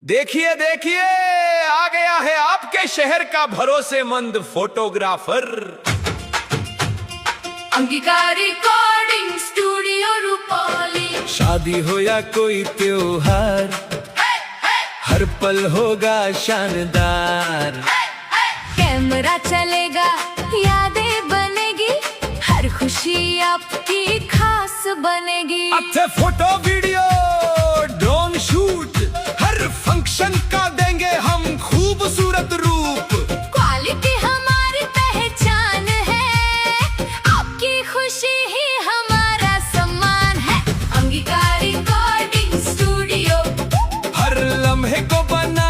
देखिए देखिए, आ गया है आपके शहर का भरोसेमंद photographer. Angika recording studio Rupauli. शादी हो या कोई त्योहार, हर पल होगा शानदार। कैमरा चलेगा, यादें बनेगी, हर खुशी आपकी खास बनेगी। अच्छे फोटो वीडियो ड्रोन शूट, हर फंक्शन का देंगे हम खूबसूरत रूप। क्वालिटी हमारी पहचान है, आपकी खुशी ही हमारा सम्मान है। अंगिका रिकॉर्डिंग स्टूडियो हर लम्हे को बना